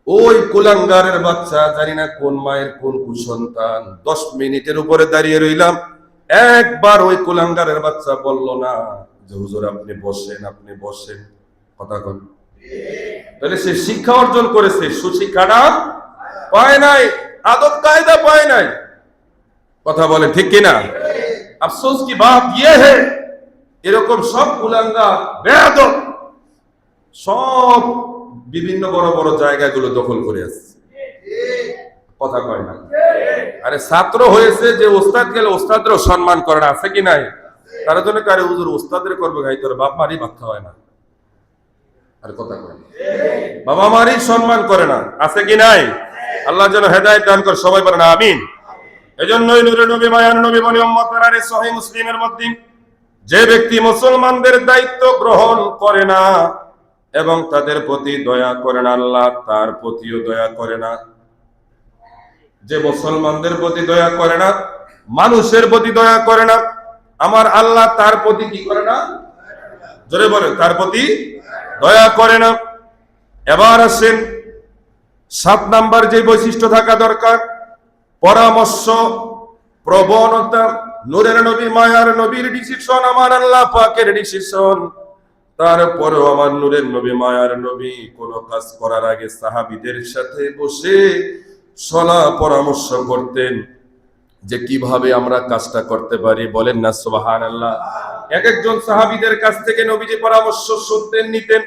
A: ওই কুলাঙ্গারের বাচ্চা, জানি না কোন মায়ের কোন কুসন্তান, 10 মিনিটের উপরে দাঁড়িয়ে রইলাম। একবার ওই কুলাঙ্গারের বাচ্চা বলল না যে হুজুর আপনি বসেন, আপনি বসেন। কথা কন। তাহলে সে শিক্ষা অর্জন করেছে, সুশিক্ষাটা পায় নাই, আদব কায়দা পায় নাই। কথা বলে ঠিক কিনা? আফসোস কি বাত ইয়ে হে, এরকম সব কুলাঙ্গার বেয়াদব সব বিভিন্ন বড় বড় জায়গাগুলো দখল করে আসছে। কথা কয় না। আরে ছাত্র হয়েছে যে ওস্তাদ গেলে ওস্তাদেরও সম্মান করে না, আছে কি নাই? তার জন্য কারে হুজুর ওস্তাদের করবে গাই, তোর বাপ মারই ভাত খাওয়ায় না। আর কথা কয় বাবা মারই সম্মান করে না, আছে কি নাই? আল্লাহ যেন হেদায়েত দান করে, সবাই বলেন আমিন। এজন্যই নূরে নবী মায়ার নবী বলে উম্মতেরা, সহিহ মুসলিমের মধ্যে যে ব্যক্তি মুসলমানদের দায়িত্ব গ্রহণ করে না এবং তাদের প্রতি দয়া করে না, আল্লাহ তার প্রতিও দয়া করে না। যে মুসলমানদের প্রতি দয়া করে না, মানুষের প্রতি দয়া করে না, আমার আল্লাহ তার প্রতি কি করে না? জোরে বলেন, তার প্রতি দয়া করে না। এবার আসেন 7 নাম্বার যে বৈশিষ্ট্য থাকা দরকার, পরামর্শ প্রবণতা। নূরের নবী মায়ার নবীর ডিসিশন, আমার আল্লাহ পাকের ডিসিশন। তারপরেও আমার নূরের নবী মায়ার নবী কোন কাজ করার আগে সাহাবীদের সাথে বসে সলা পরামর্শ করতেন যে কিভাবে আমরা কাজটা করতে পারি। বলেন না সুবহানাল্লাহ। এক একজন সাহাবীদের কাছ থেকে নবীজি পরামর্শ শুনতেন, নিতেন।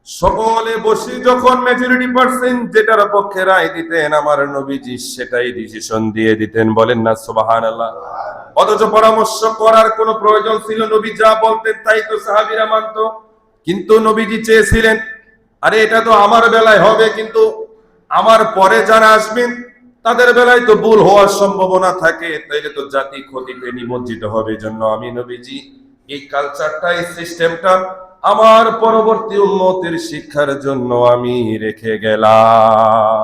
A: সকলে বসে যখন মেজরিটি পার্সেন্ট যেটার পক্ষে রায় দিতেন, আমার নবীজি সেটাই ডিসিশন দিয়ে দিতেন। বলেন না সুবহানাল্লাহ। অথচ পরামর্শ করার কোনো প্রয়োজন ছিল, নবী যা বলতেন তাই তো সাহাবীরা মানত। কিন্তু নবীজি চেয়েছিলেন আরে এটা তো আমার বেলায় হবে, কিন্তু আমার পরে যারা আসবেন তাদের বেলায় তো ভুল হওয়ার সম্ভাবনা থাকে, তাইলে তো জাতি ক্ষতিতে নিমজ্জিত হবে। জন্য আমি নবীজি এই কালচারটা, এই সিস্টেমটা আমার পরবর্তী উম্মতের শিক্ষার জন্য আমি রেখে গেলাম।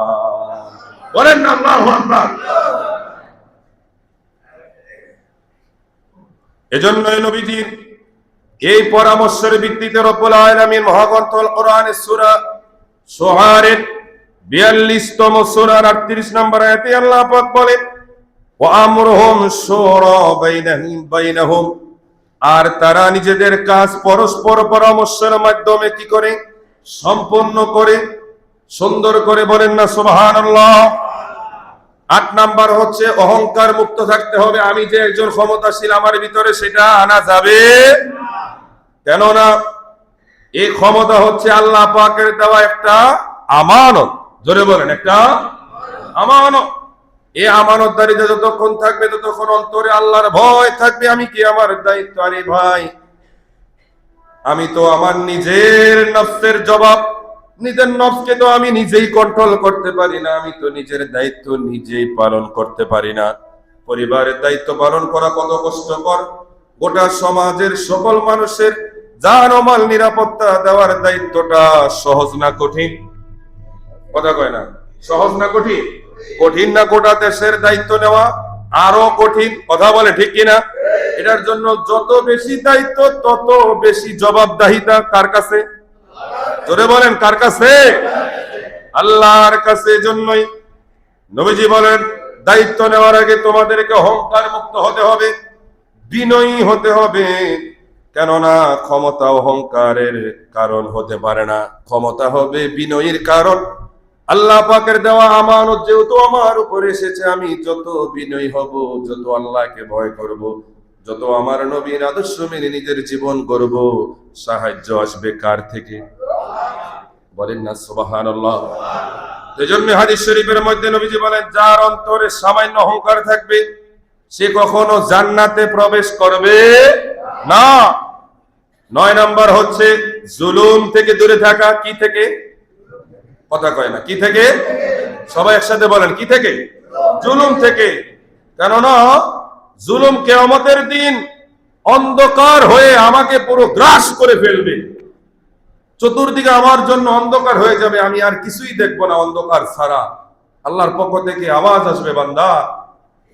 A: বলেন না আল্লাহু আকবার। এজন্যই নবীজির এই পরামর্শের ভিত্তিতে রব্বুল আলামিন মহাগ্রন্থ আল কোরআনের সূরা শুআরার 42তম সূরার 38 নম্বর আয়াতে আল্লাহ পাক বলেন, ওয়া আমরুহুম শুরা বাইনাহুম, আর তারা নিজেদের কাজ পরস্পর পরামর্শের মাধ্যমে কি করে? সম্পন্ন করে, সুন্দর করে। বলেন না সুবহানাল্লাহ। 8 নাম্বার হচ্ছে অহংকার মুক্ত থাকতে হবে। আমি যে একজন ক্ষমতাশীল, আমার ভিতরে সেটা আনা যাবে কেননা এই ক্ষমতা হচ্ছে আল্লাহ পাকের দেওয়া একটা আমানত। জোরে বলেন, একটা আমানত। এই আমানতদারিতে যতক্ষণ থাকবে ততক্ষণ অন্তরে আল্লাহর ভয় থাকবে। আমি কি আমার দায়িত্ব? আরে ভাই, আমি তো আমার নিজের নফসের জবাব, নিজের নফসকে তো আমি নিজেই কন্ট্রোল করতে পারি না। আমি তো নিজের দায়িত্ব নিজেই পালন করতে পারি না। পরিবারের দায়িত্ব পালন করা কত কষ্টকর। গোটা সমাজের সকল মানুষের জান ও মাল নিরাপত্তা দেওয়ার দায়িত্বটা সহজ না কঠিন? কথা কয় না, সহজ না কঠিন? কঠিন না? গোটা দেশের দায়িত্ব নেওয়া আরো কঠিন। কথা বলে ঠিক কিনা? এটার জন্য যত বেশি দায়িত্ব তত বেশি জবাবদাহিতা কার কাছে? জোরে বলেন, কার কাছে? আল্লাহর কাছে। জন্যই নবীজি বলেন দায়িত্ব নেওয়ার আগে তোমাদেরকে অহংকার মুক্ত হতে হবে, বিনয়ী হতে হবে। কেননা ক্ষমতা অহংকারের কারণ হতে পারে না, ক্ষমতা হবে বিনয়ীর কারণ। আল্লাহ পাকের দেওয়া আমানত যেহেতু আমার উপর এসেছে, আমি যত বিনয়ী হব, যত আল্লাহকে ভয় করব, যত আমার নবীর আদর্শ মেনে নিজের জীবন গড়ব, সাহায্য আসবে কার থেকে? বলেন না সুবহানাল্লাহ। এজন্য হাদিস শরীফের মধ্যে নবীজি বলেন, যার অন্তরে সামান্য অহংকার থাকবে সে কখনো জান্নাতে প্রবেশ করবে না। 9 নাম্বার হচ্ছে জুলুম থেকে দূরে থাকা। কি থেকে? কথা কয় না। কি থেকে? সবাই একসাথে বলেন, কি থেকে? জুলুম থেকে। কেননা জুলুম কিয়ামতের দিন অন্ধকার হয়ে আমাকে পুরো গ্রাস করে ফেলবে। চতুর্দিকে আমার জন্য অন্ধকার হয়ে যাবে, আমি আর কিছুই দেখবো না অন্ধকার ছাড়া। আল্লাহর পক্ষ থেকে আওয়াজ আসবে, বান্দা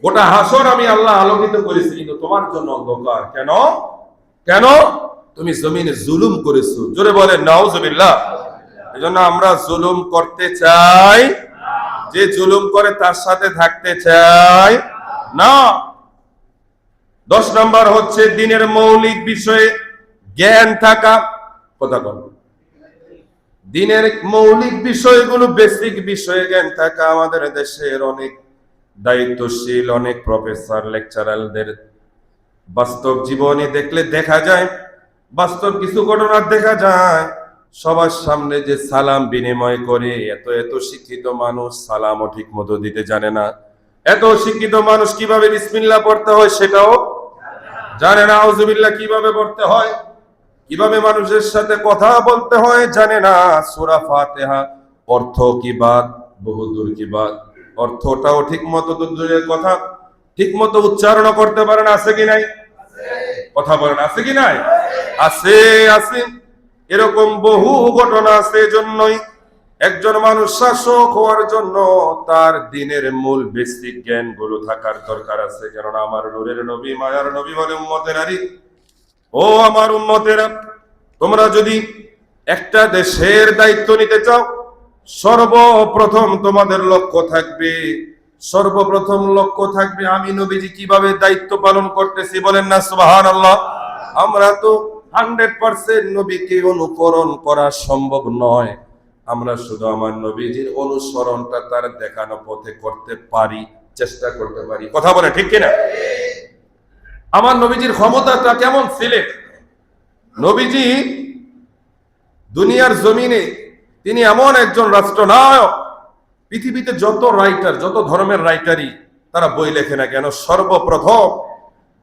A: গোটা হাসর আমি আল্লাহ আলোকিত করেছি, কিন্তু তোমার জন্য অন্ধকার। কেন? কেন? তুমি জমিনে জুলুম করেছো। জোরে বলেন নাউজুবিল্লাহ। এজন্য আমরা জুলুম করতে চাই, যে জুলুম করে তার সাথে থাকতে চাই না। 10 নম্বর হচ্ছে দিনের মৌলিক বিষয়ে জ্ঞান থাকা। কথা বল। দিনের মৌলিক বিষয়গুলো, বেসিক বিষয়ে জ্ঞান থাকা। আমাদের দেশের অনেক দায়িত্বশীল, অনেক প্রফেসর লেকচারারদের বাস্তব জীবনে দেখলে দেখা যায়, বাস্তব কিছু ঘটনা দেখা যায়, সবার সামনে যে সালাম বিনিময় করে, এত এত শিক্ষিত মানুষ সালামও ঠিক মতো দিতে জানে না। এত শিক্ষিত মানুষ কিভাবে বিসমিল্লাহ পড়তে হয় সেটাও জানে না। আউযুবিল্লাহ কিভাবে পড়তে হয়, কিভাবে মানুষের সাথে কথা বলতে হয় জানে না। সূরা ফাতিহা অর্থ কি বাদ, বহুদূর কি বাদ, অর্থটাও ঠিক মতো, দূরের কথা ঠিক মতো উচ্চারণ করতে পারে না। আছে কি নাই? কথা বলেন, আছে কি নাই? আছে, আছে। এরকম বহু ঘটনা আছে। এজন্যই একজন মানুষ শাসক হওয়ার জন্য তার দিনের মূল বেসিক জ্ঞান গুলো থাকার দরকার আছে। কেননা আমার নূরের নবী, মায়ার নবী বলে, উম্মতেরারি, ও আমার উম্মতেরা, তোমরা যদি একটা দেশের দায়িত্ব নিতে চাও, সর্বপ্রথম তোমাদের লক্ষ্য থাকবে, সর্বপ্রথম লক্ষ্য থাকবে আমি নবীজি কিভাবে দায়িত্ব পালন করতেছি। বলেন না সুবহানাল্লাহ। আমরা তো 100% নবীকে অনুকরণ করা সম্ভব নয়, আমরা শুধু আমার নবীজির অনুসরণটা তার দেখানো পথে করতে পারি, চেষ্টা করতে পারি। কথা বলে ঠিক কিনা? আমার নবীজির ক্ষমতাটা কেমন ছিলেন? নবীজি দুনিয়ার জমিনে তিনি এমন একজন রাষ্ট্রনায়ক, পৃথিবীতে যত রাইটার, যত ধর্মের রাইটারই তারা বই লেখে না কেন, সর্বপ্রথম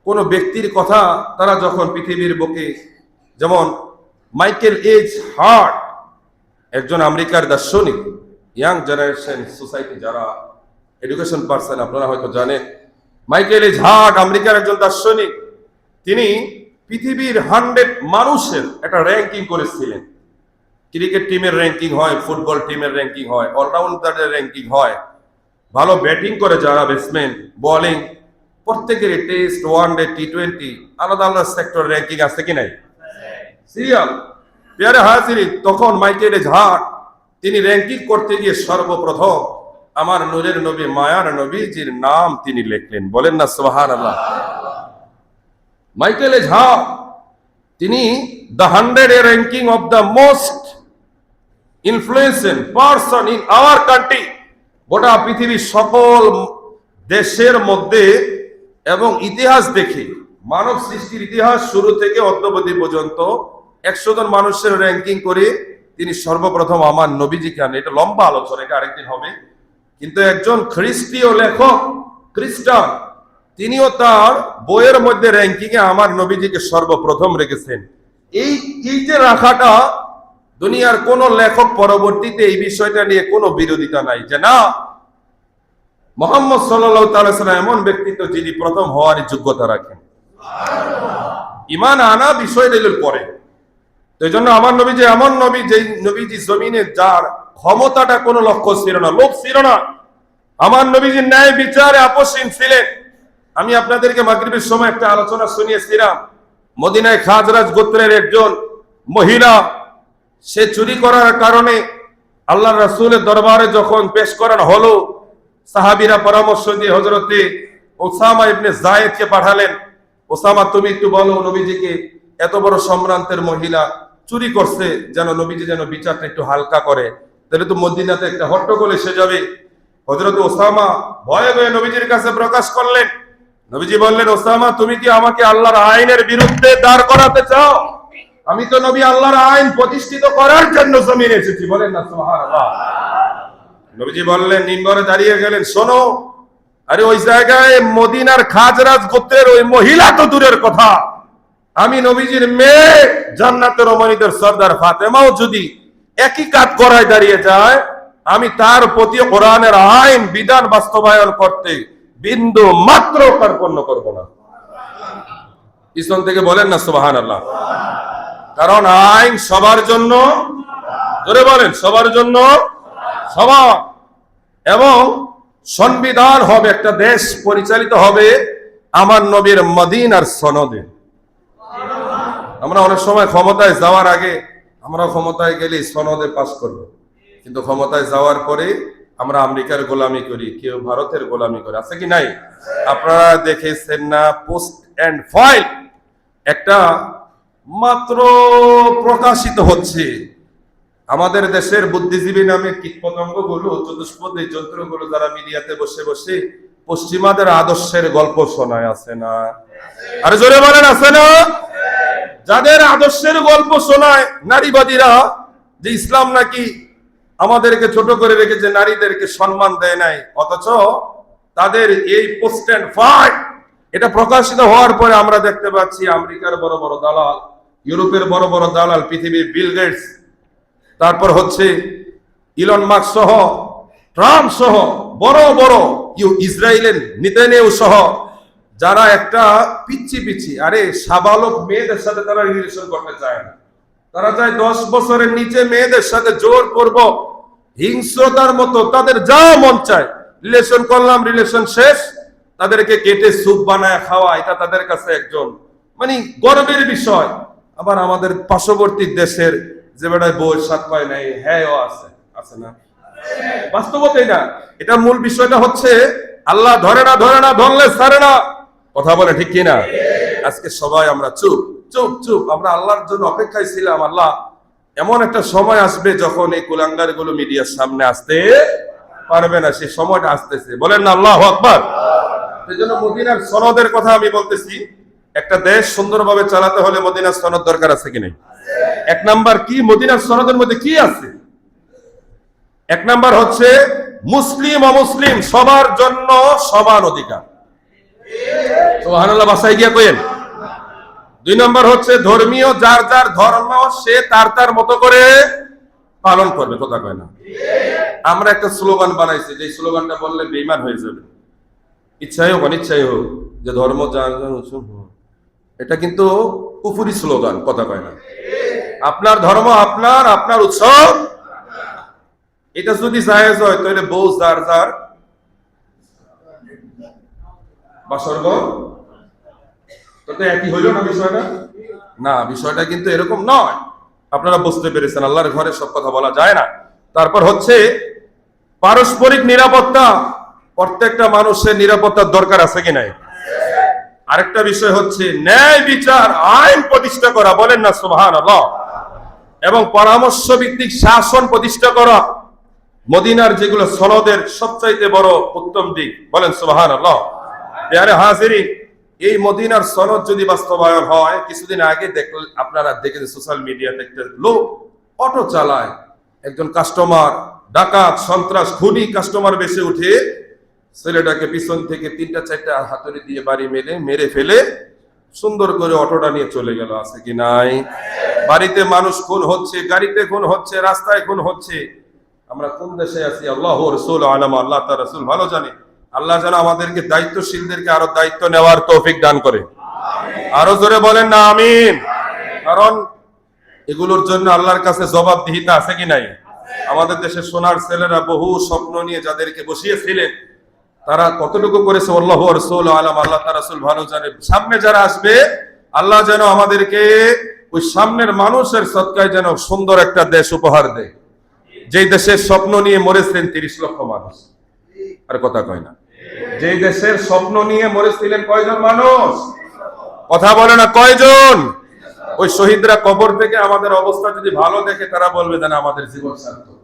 A: কোন ব্যক্তির কথা তারা যখন পৃথিবীর বুকে, যেমন মাইকেল এইচ হার্ট, একজন আমেরিকার দার্শনিক, ইয়াং জেনারেশন সোসাইটি যারা এডুকেশন পার্সন আপনারা হয়তো জানেন, মাইকেল এইচ হার্ট আমেরিকার একজন দার্শনিক। তিনি পৃথিবীর 100 মানুষের একটা র্যাঙ্কিং করেছিলেন। ক্রিকেট টিমের র্যাঙ্কিং হয়, ফুটবল টিমের র্যাঙ্কিং হয়, অলরাউন্ডারের র্যাঙ্কিং হয়, ভালো ব্যাটিং করে যারা, ব্যাটসম্যান, বোলিং, প্রত্যেকেরই টেস্ট, ওয়ানডে, টি20 আলাদা আলাদা সেক্টর র্যাঙ্কিং আছে কি নাই? সিরিয়াল পেয়ারে হাজিরি। তখন মাইকেল এইচ হার্ট তিনি র্যাঙ্কিং করতে গিয়ে সর্বপ্রথম আমার নূরের নবী, মায়ার নবীজির নাম তিনি লিখলেন। বলেন না সুবহানাল্লাহ। মাইকেল এইচ হার্ট তিনি the 100 ranking of the most influential person in our country, গোটা পৃথিবীর সকল দেশের মধ্যে, এবং ইতিহাস দেখে, মানব সৃষ্টির ইতিহাস শুরু থেকে অদ্যাবধি পর্যন্ত 100 জন মানুষের র্যাঙ্কিং করে তিনি সর্বপ্রথম আমার নবীজিকে আনেন। এটা লম্বা আলোচনা, এটা আরেকদিন হবে। কিন্তু একজন খ্রিস্টীয় লেখক, খ্রিস্টান, তিনিও তার বইয়ের মধ্যে র্যাঙ্কিং এ আমার নবীজিকে সর্বপ্রথম রেখেছেন। এই যে রাখাটা, দুনিয়ার কোন লেখক পরবর্তীতে এই বিষয়টা নিয়ে কোনো বিরোধিতা নাই যে না, মুহাম্মদ সাল্লাল্লাহু তাআলা সাল্লাম এমন ব্যক্তিত্ব যিনি প্রথম হওয়ার যোগ্যতা রাখেন। ঈমান আনা বিষয় দিলের পরে। তো এই জন্য আমার নবীজি এমন নবী, যে নবীজি জমিনে যার ক্ষমতাটা কোনো লক্ষ্য ছিল না, লোভ ছিল না। আমার নবীজি ন্যায় বিচারে আপোষহীন ছিলেন। আমি আপনাদেরকে মাগরিবের সময় একটা আলোচনা শুনিয়েছিলাম। মদিনায় খাজরাজ গোত্রের একজন মহিলা, সে চুরি করার কারণে আল্লাহ রাসূলের দরবারে যখন পেশ করানো হলো, সাহাবীরা পরামর্শ দিয়ে হযরতে ওসামা ইবনে যায়েদকে পাঠালেন। ওসামা, তুমি একটু বলো নবীজিকে, এত বড় সম্ভ্রান্তের মহিলা চুরি করছে, যেন নবীজি যেন বিচারটা একটু হালকা করে, তাহলে তো মদিনাতে একটা হট্টগোল এসে যাবে। হযরত ওসামা ভয়ে ভয়ে নবীজির কাছে প্রকাশ করলেন। নবীজি বললেন, ওসামা, তুমি কি আমাকে আল্লাহর আইনের বিরুদ্ধে দাঁড় করাতে চাও? আমি তো নবী আল্লাহর আইন প্রতিষ্ঠিত করার জন্য জমিনে এসেছি। বলেন না সুবহানাল্লাহ। নবীজি বললেন, মিম্বরে দাঁড়িয়ে গেলেন, শোনো, আরে ওই জায়গায় মদিনার খাজরাজ গোত্রের ওই মহিলা তো দূরের কথা, আমি নবীজির মেয়ে জান্নাতের রমণীদের সর্দার ফাতেমাও যদি একই কাজ করায় দাঁড়িয়ে যায়, আমি তার প্রতি কোরআনের আইন বিধান বাস্তবায়ন করতে বিন্দু মাত্র কার্পণ্য করব না। পিছন থেকে বলেন না সুবহানাল্লাহ। কারণ আইন সবার জন্য, জোরে বলেন, সবার জন্য সবার। এবং সংবিধান হবে, একটা দেশ পরিচালিত হবে আমার নবীর মদিনার সনদে। আমরা অনেক সময় ক্ষমতায় যাওয়ার আগে আমরা ক্ষমতায় গেলে সনদে পাস করব, কিন্তু ক্ষমতায় যাওয়ার পরে আমরা আমেরিকার গোলামি করি, কেউ ভারতের গোলামি করে, আছে কি নাই? আপনারা দেখেছেন না, পোস্ট এন্ড ফাইল একটা মাত্র প্রকাশিত হচ্ছে, আমাদের দেশের বুদ্ধিজীবী নামে কীটপতঙ্গ গুলো, চতুষ্পদী যন্ত্রগুলো যারা মিডিয়াতে বসে বসে পশ্চিমাদের আদর্শের গল্প শোনায়, আছে না? আরে জোরে বলেন, আছে না? যাদের আদর্শের গল্প শোনায় নারীবাদীরা, যে ইসলাম নাকি আমাদেরকে ছোট করে রেখেছে, নারীদেরকে সম্মান দেয় নাই, অথচ তাদের এই পোস্ট এন্ড ফাইল এটা প্রকাশিত হওয়ার পরে আমরা দেখতে পাচ্ছি আমেরিকার বড় বড় দালাল, ইউরোপের বড় বড় দালাল, পৃথিবীর বিল গেটস, তারপর হচ্ছে ইলন মাস্ক সহ, ট্রাম্প সহ, বড় বড় ইসরায়েলের নেতানিয়াহু সহ, যারা একটা পিচ্ছি পিচ্ছি, আরে সাবালক মেয়েদের সাথে তারা রিলেশন করতে চায় না, তারা চায় 10 বছরের নিচে মেয়েদের সাথে জোর করব, হিংস্রতার মতো তাদের যা মন চায় রিলেশন করলাম, রিলেশন শেষ, তাদেরকে কেটে স্যুপ বানায় খাওয়া, এটা তাদের কাছে একজন মানে গর্বের বিষয়। আবার আমাদের পার্শ্ববর্তী দেশের যে বেটায় বউয়ের সাথ পায় নাই, হ্যাঁ ও আছে, আছে না? বাস্তবতাই না, এটা মূল বিষয়টা হচ্ছে আল্লাহ ধরে না, ধরে না, ধরলে ছাড়ে না। কথা বলে ঠিক কিনা? আজকে সবাই আমরা চুপ চুপ চুপ, আমরা আল্লাহর জন্য অপেক্ষায় ছিলাম। আল্লাহ এমন একটা সময় আসবে যখন এই কুলাঙ্গার গুলো মিডিয়ার সামনে আসতে পারবে না, সেই সময়টা আসতেছে, বলেন না আল্লাহু আকবার। সেই জন্য মদিনার সনদের কথা আমি বলতেছি, একটা দেশ সুন্দরভাবে চালাতে হলে মদিনার সনদ দরকার আছে কি নাই? এক নাম্বার কি, মদিনার সনদের মধ্যে কি আছে? এক নাম্বার হচ্ছে মুসলিম অমুসলিম সবার জন্য সমান অধিকার, সুবহানাল্লাহ বাসায় গিয়া কইেন। 2 নম্বর হচ্ছে ধর্মীয়, যার যার ধর্ম সে তার তার মতো করে পালন করবে, কথা কয় না? আমরা একটা স্লোগান বানাইছি, যে স্লোগানটা বললে বেঈমান হয়ে যাবে, ইচ্ছাই হোক অনিচ্ছাই হোক, যে ধর্ম যার যার উৎসব, এটা কিন্তু কুফরি স্লোগান, কথা কয় না? আপনার ধর্ম আপনার, আপনার উৎসব, এটা যদি জায়েজ হয় তাহলে বউ যার যার বাসরঘর, তো একই হইল না বিষয়টা? না, বিষয়টা কিন্তু এরকম নয়। আপনারা বুঝতে পেরেছেন, আল্লাহর ঘরে সব কথা বলা যায় না। তারপর হচ্ছে পারস্পরিক নিরাপত্তা, প্রত্যেকটা মানুষের নিরাপত্তার দরকার আছে কি নাই? আরেকটা বিষয় হচ্ছে ন্যায় বিচার, আইন প্রতিষ্ঠা করা, বলেন না সুবহানাল্লাহ, এবং পরামর্শ ভিত্তিক শাসন প্রতিষ্ঠা করা, মদিনার যেগুলো সনদের সবচাইতে বড় উত্তম দিক, বলেন সুবহানাল্লাহ। প্রিয় হাজিরিন, এই মদিনার সনদ যদি বাস্তবায়ন হয়, কিছুদিন আগে দেখলেন, আপনারা দেখেছেন সোশ্যাল মিডিয়াতে একটা লোক অটো চালায়, একজন কাস্টমার ডাকাত সন্ত্রাস খুনি কাস্টমার বেশে উঠে ছেলেটাকে পিছন থেকে 3-4টা হাতুড়ি দিয়ে বাড়ি মেরে ফেলে সুন্দর করে অটোটা নিয়ে চলে গেল, আছে কি নাই? বাড়িতে মানুষ খুন হচ্ছে, গাড়িতে খুন হচ্ছে, রাস্তায় খুন হচ্ছে। আমরা কোন দেশে আছি? আল্লাহু রাসূল আলাম, আল্লাহ তার রাসূল ভালো জানে। আল্লাহ যেন আমাদেরকে দায়িত্বশীলদেরকে আরো দায়িত্ব নেওয়ার তৌফিক দান করে, আরো জোরে বলেন না আমিন। কারণ এগুলোর জন্য আল্লাহর কাছে জবাবদিহিতা আছে কি নাই? আমাদের দেশের সোনার ছেলেরা বহু স্বপ্ন নিয়ে যাদেরকে বসিয়েছিলেন, তারা কতটুকু করেছে আল্লাহু রাসূল আলাম, আল্লাহ তার রাসূল ভালো জানে। সামনে যারা আসবে, আল্লাহ যেন আমাদেরকে ওই সামনের মানুষের সদকায় যেন সুন্দর একটা দেশ উপহার দেয়, যেই দেশের স্বপ্ন নিয়ে মরেছিলেন 30 লক্ষ মানুষ। আর কথা কয় না? যেই দেশের স্বপ্ন নিয়ে মরেছিলেন কয়জন মানুষ? কথা বলে না, কয়জন? ওই শহীদরা কবর থেকে আমাদের অবস্থা যদি ভালো দেখে, তারা বলবে যেন আমাদের জীবন সার্থক।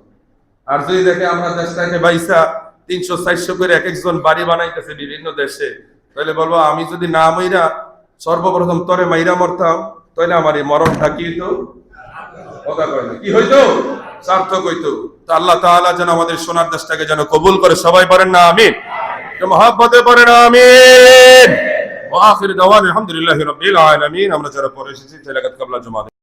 A: আর যদি দেখে আমরা দেশটাকে বাইসা 300-400 করে এক একজন বাড়ি বানাইতেছে বিভিন্ন দেশে, তাহলে বলবো আমি যদি না মইরা সর্বপ্রথম তরে মাইরা মরতাম, তাহলে আমার এই মরণটা কি হইতো? কথা কয় না, কি হইতো? সার্থক হইতো। তো আল্লাহ তাআলা যেন আমাদের সোনার দেশটাকে যেন কবুল করে, সবাই বলেন না আমিন, মহব্বতে বলেন আমিন। ওয়া আখির দাওয়ানা আলহামদুলিল্লাহি রাব্বিল আলামিন। আমরা যারা পড়ে এসেছি তেলাওয়াত কাবলা জুমা